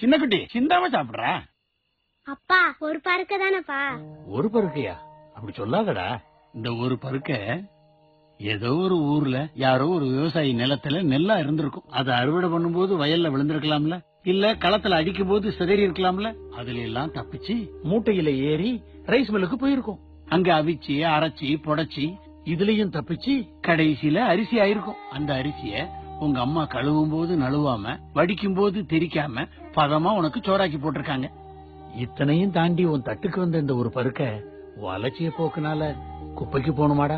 சின்ன குட்டி சிந்தாம சாப்பிடுறா. அப்பா ஒரு பருக்க தானப்பா. ஒரு பருக்கையா? அப்படி சொல்லாதடா. இந்த ஒரு பருக்க ஏதோ ஒரு ஊர்ல யாரோ ஒரு விவசாயி நிலத்துல நெல்லா இருந்திருக்கும். அதை அறுவடை பண்ணும்போது வயல்ல விழுந்திருக்கலாம்ல, இல்ல களத்துல அடிக்கும் போது சிதறி இருக்கலாம்ல. அதுல எல்லாம் தப்பிச்சு மூட்டையில ஏறி ரைஸ் மில்லுக்கு போயிருக்கும். அங்க அவிச்சு அரைச்சி புடைச்சி இதுலயும் தப்பிச்சு கடைசியில அரிசி ஆயிருக்கும். அந்த அரிசிய உங்க அம்மா கழுவும் போது நழுவாம, வடிக்கும் போது தெரிக்காம பதமா உனக்கு சோறாக்கி போட்டிருக்காங்க. இத்தனையும் தாண்டி உன் தட்டுக்கு வந்த இந்த ஒரு பருக்க வளர்ச்சிய போக்குனால குப்பைக்கு போகணுமாடா?